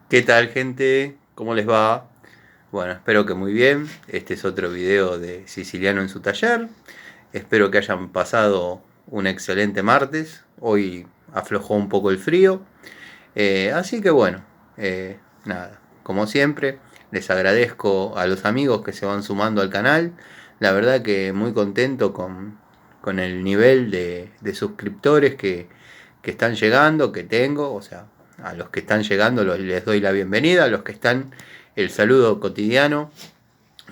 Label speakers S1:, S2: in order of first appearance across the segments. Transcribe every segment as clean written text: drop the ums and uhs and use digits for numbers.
S1: ¿Qué tal, gente? ¿Cómo les va? Bueno, espero que muy bien. Este es otro video de Siciliano en su taller. Espero que hayan pasado un excelente martes. Hoy aflojó un poco el frío. Así que bueno, nada, como siempre, les agradezco a los amigos que se van sumando al canal. La verdad que muy contento con el nivel de suscriptores que están llegando, que tengo. O sea, a los que están llegando les doy la bienvenida. A los que están, el saludo cotidiano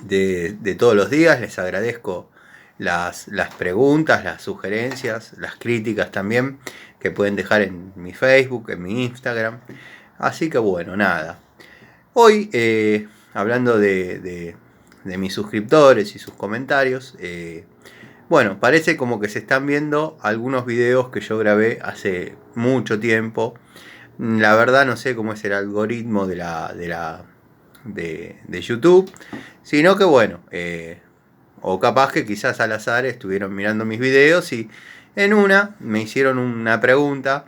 S1: de todos los días. Les agradezco las preguntas, las sugerencias, las críticas también que pueden dejar en mi Facebook, en mi Instagram. Así que bueno, nada. Hoy, hablando de mis suscriptores y sus comentarios, bueno, parece como que se están viendo algunos videos que yo grabé hace mucho tiempo. La verdad no sé cómo es el algoritmo de YouTube, sino que bueno, o capaz que quizás al azar estuvieron mirando mis videos y en una me hicieron una pregunta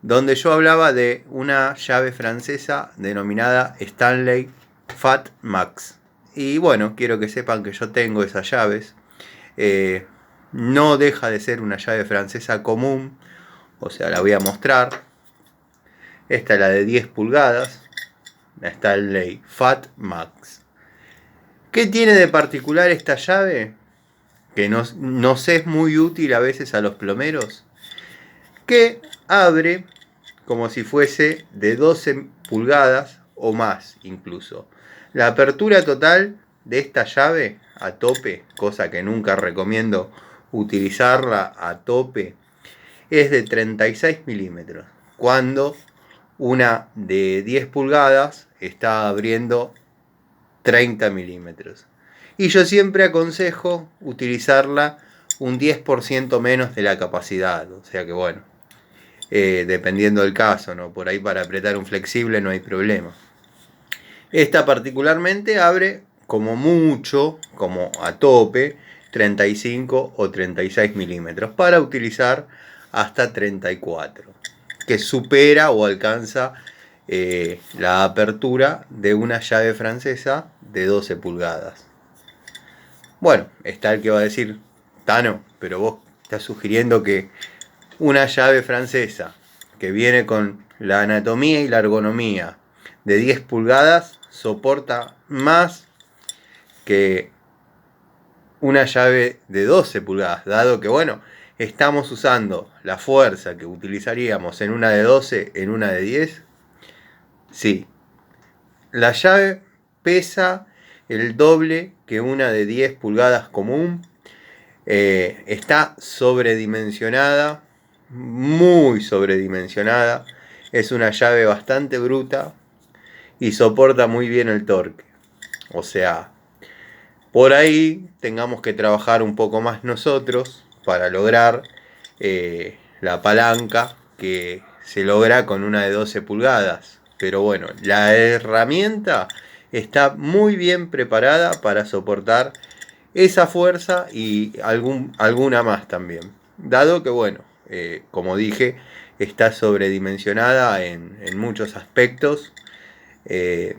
S1: donde yo hablaba de una llave francesa denominada Stanley Fat Max. Y bueno, quiero que sepan que yo tengo esas llaves. Eh, no deja de ser una llave francesa común, o sea, la voy a mostrar. Esta es la de 10 pulgadas, la Stanley Fat Max. ¿Qué tiene de particular esta llave? Que nos es muy útil a veces a los plomeros. Que abre como si fuese de 12 pulgadas o más incluso. La apertura total de esta llave a tope, cosa que nunca recomiendo utilizarla a tope, es de 36 milímetros. Cuando una de 10 pulgadas está abriendo 30 milímetros. Y yo siempre aconsejo utilizarla un 10% menos de la capacidad. O sea que bueno, dependiendo del caso, ¿no? Por ahí para apretar un flexible no hay problema. Esta particularmente abre como mucho, como a tope, 35 o 36 milímetros para utilizar hasta 34, que supera o alcanza la apertura de una llave francesa de 12 pulgadas. Bueno, está el que va a decir, Tano, pero vos estás sugiriendo que una llave francesa que viene con la anatomía y la ergonomía de 10 pulgadas soporta más que una llave de 12 pulgadas, dado que, bueno, estamos usando la fuerza que utilizaríamos en una de 12 en una de 10. Sí, la llave pesa el doble que una de 10 pulgadas común. Está sobredimensionada, muy sobredimensionada. Es una llave bastante bruta y soporta muy bien el torque. O sea, por ahí tengamos que trabajar un poco más nosotros para lograr la palanca que se logra con una de 12 pulgadas. Pero bueno, la herramienta está muy bien preparada para soportar esa fuerza y alguna más también. Dado que, bueno, como dije, está sobredimensionada en muchos aspectos eh,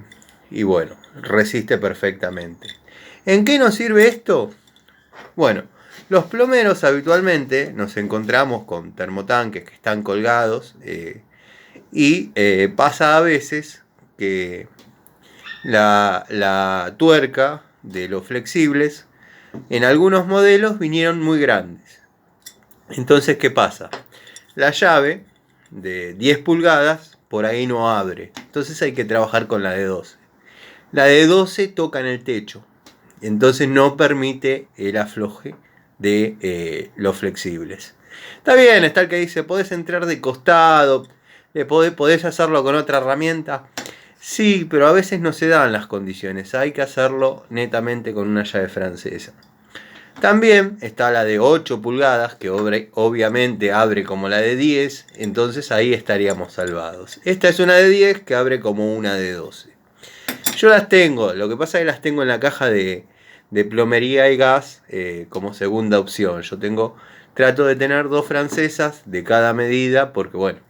S1: y bueno, resiste perfectamente. ¿En qué nos sirve esto? Bueno, los plomeros habitualmente nos encontramos con termotanques que están colgados y pasa a veces que la tuerca de los flexibles en algunos modelos vinieron muy grandes. Entonces, ¿qué pasa? La llave de 10 pulgadas por ahí no abre. Entonces hay que trabajar con la de 12. La de 12 toca en el techo. Entonces no permite el afloje de los flexibles. Está bien, está el que dice, podés entrar de costado, podés hacerlo con otra herramienta. Sí, pero a veces no se dan las condiciones. Hay que hacerlo netamente con una llave francesa. También está la de 8 pulgadas, que obviamente abre como la de 10, entonces ahí estaríamos salvados. Esta es una de 10 que abre como una de 12. Yo las tengo, lo que pasa es que las tengo en la caja de plomería y gas como segunda opción. Trato de tener dos francesas de cada medida, porque bueno,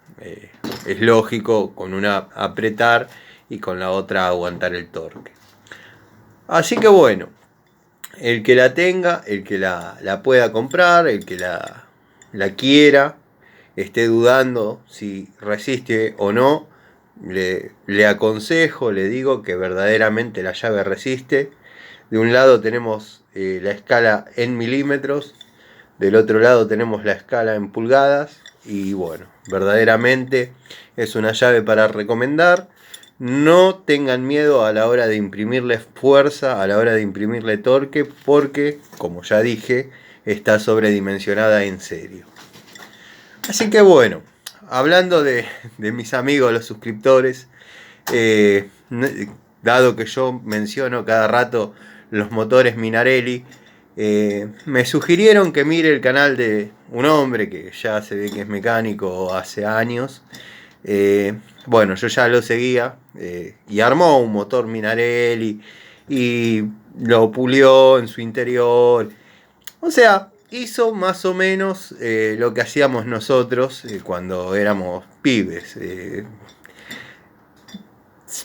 S1: es lógico con una apretar y con la otra aguantar el torque. Así que bueno, el que la tenga, el que la pueda comprar, el que la quiera, esté dudando si resiste o no, le aconsejo, le digo que verdaderamente la llave resiste. De un lado tenemos la escala en milímetros, del otro lado tenemos la escala en pulgadas, y bueno, verdaderamente es una llave para recomendar. No tengan miedo a la hora de imprimirle fuerza, a la hora de imprimirle torque, porque, como ya dije, está sobredimensionada en serio. Así que bueno, hablando de mis amigos los suscriptores, dado que yo menciono cada rato los motores Minarelli, me sugirieron que mire el canal de un hombre que ya se ve que es mecánico hace años. Bueno, yo ya lo seguía, y armó un motor Minarelli y lo pulió en su interior. O sea, hizo más o menos lo que hacíamos nosotros cuando éramos pibes.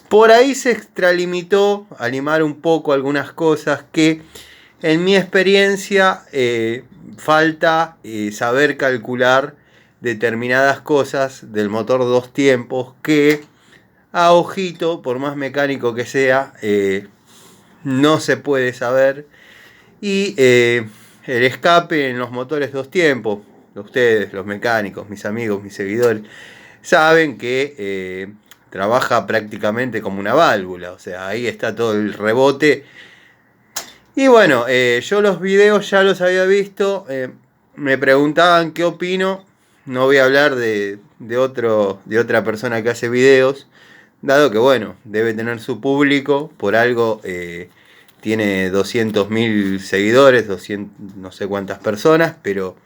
S1: Por ahí se extralimitó a limar un poco algunas cosas que en mi experiencia falta saber calcular determinadas cosas del motor dos tiempos que a ojito, por más mecánico que sea, no se puede saber. Y el escape en los motores dos tiempos, ustedes, los mecánicos, mis amigos, mis seguidores, saben que trabaja prácticamente como una válvula, o sea, ahí está todo el rebote. Y bueno, yo los videos ya los había visto, me preguntaban qué opino. No voy a hablar de otra persona que hace videos, dado que bueno, debe tener su público, por algo tiene 200.000 seguidores, 200, no sé cuántas personas, pero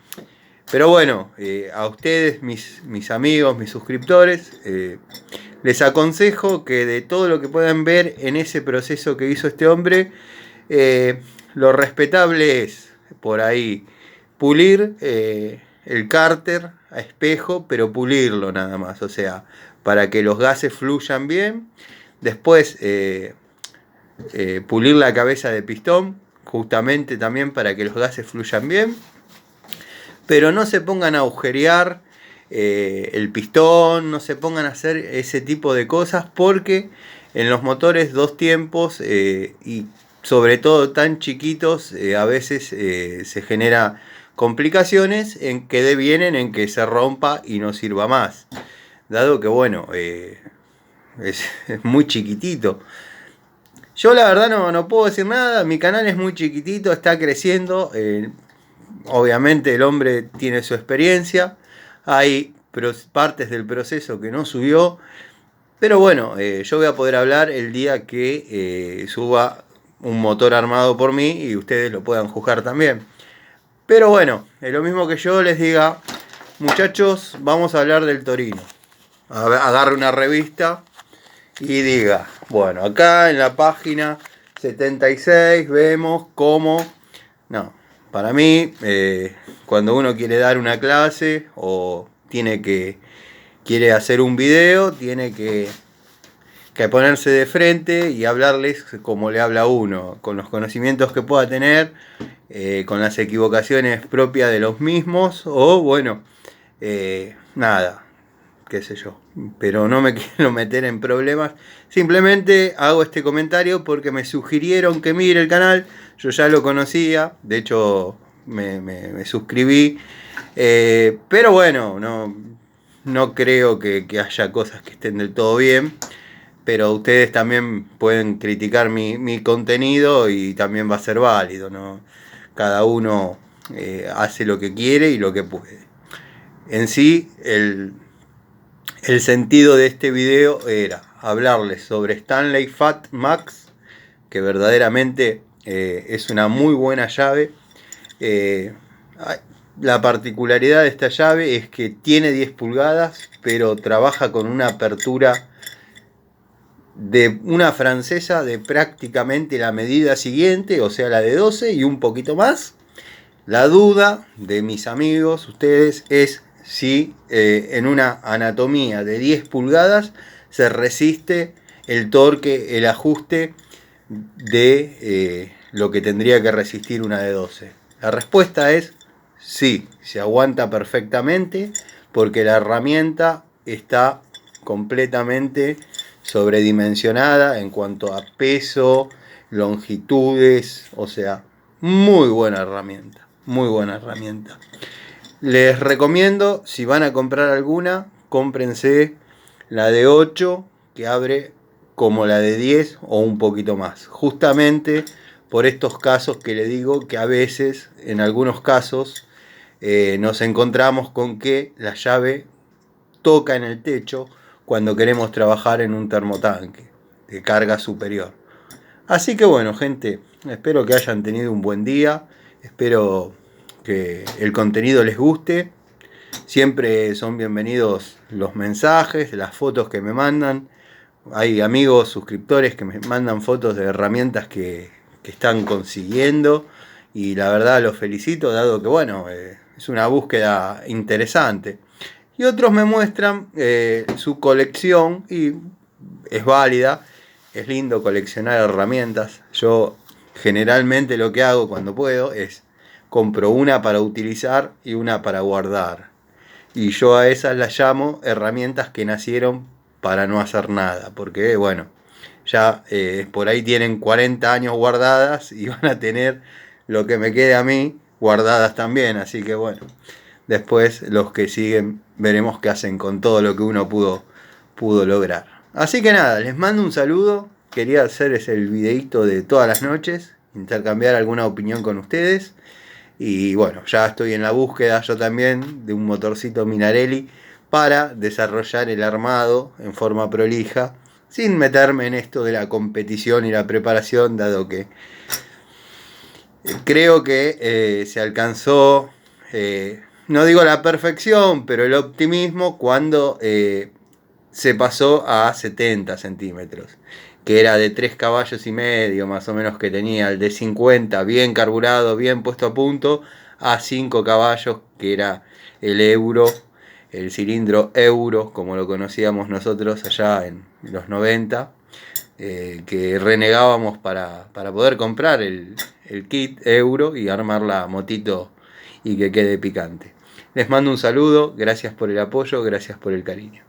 S1: bueno, a ustedes, mis amigos, mis suscriptores, les aconsejo que de todo lo que puedan ver en ese proceso que hizo este hombre, lo respetable es por ahí pulir el cárter a espejo, pero pulirlo nada más, o sea, para que los gases fluyan bien. Después pulir la cabeza de pistón, justamente también para que los gases fluyan bien, pero no se pongan a agujerear el pistón, no se pongan a hacer ese tipo de cosas, porque en los motores dos tiempos y sobre todo tan chiquitos, a veces se genera complicaciones en que devienen en que se rompa y no sirva más, dado que bueno, es muy chiquitito. Yo la verdad no puedo decir nada, mi canal es muy chiquitito, está creciendo, obviamente el hombre tiene su experiencia, hay partes del proceso que no subió, pero bueno, yo voy a poder hablar el día que suba un motor armado por mí y ustedes lo puedan juzgar también. Pero bueno, es lo mismo que yo les diga, muchachos, vamos a hablar del Torino. Agarre una revista y diga, bueno, acá en la página 76 vemos cómo... No, para mí, cuando uno quiere dar una clase o quiere hacer un video, tiene que ponerse de frente y hablarles como le habla uno, con los conocimientos que pueda tener, con las equivocaciones propias de los mismos, o bueno, nada, qué sé yo, pero no me quiero meter en problemas. Simplemente hago este comentario porque me sugirieron que mire el canal, yo ya lo conocía, de hecho me suscribí, pero bueno, no creo que haya cosas que estén del todo bien, pero ustedes también pueden criticar mi contenido y también va a ser válido, ¿no? Cada uno hace lo que quiere y lo que puede. En sí, el sentido de este video era hablarles sobre Stanley Fat Max, que verdaderamente es una muy buena llave. La particularidad de esta llave es que tiene 10 pulgadas, pero trabaja con una apertura de una francesa de prácticamente la medida siguiente, o sea la de 12 y un poquito más. La duda de mis amigos, ustedes, es si en una anatomía de 10 pulgadas se resiste el torque, el ajuste de lo que tendría que resistir una de 12. La respuesta es sí, se aguanta perfectamente porque la herramienta está completamente sobredimensionada en cuanto a peso, longitudes, o sea, muy buena herramienta, muy buena herramienta. Les recomiendo, si van a comprar alguna, cómprense la de 8 que abre como la de 10 o un poquito más. Justamente por estos casos que le digo que a veces, en algunos casos, nos encontramos con que la llave toca en el techo cuando queremos trabajar en un termotanque de carga superior. Así que bueno, gente, espero que hayan tenido un buen día, espero que el contenido les guste. Siempre son bienvenidos los mensajes, las fotos que me mandan. Hay amigos, suscriptores que me mandan fotos de herramientas que están consiguiendo y la verdad los felicito, dado que bueno, es una búsqueda interesante. Y otros me muestran su colección y es válida, es lindo coleccionar herramientas. Yo generalmente lo que hago cuando puedo es compro una para utilizar y una para guardar. Y yo a esas las llamo herramientas que nacieron para no hacer nada, porque bueno, ya por ahí tienen 40 años guardadas y van a tener lo que me quede a mí guardadas también, así que bueno, después los que siguen veremos qué hacen con todo lo que uno pudo lograr. Así que nada, les mando un saludo, quería hacer el videito de todas las noches, intercambiar alguna opinión con ustedes. Y bueno, ya estoy en la búsqueda yo también de un motorcito Minarelli para desarrollar el armado en forma prolija, sin meterme en esto de la competición y la preparación, dado que creo que se alcanzó, no digo la perfección, pero el optimismo cuando se pasó a 70 centímetros, que era de 3 caballos y medio más o menos que tenía, el de 50 bien carburado, bien puesto a punto, a 5 caballos, que era el Euro, el cilindro Euro, como lo conocíamos nosotros allá en los 90, que renegábamos para poder comprar el kit Euro y armar la motito y que quede picante. Les mando un saludo, gracias por el apoyo, gracias por el cariño.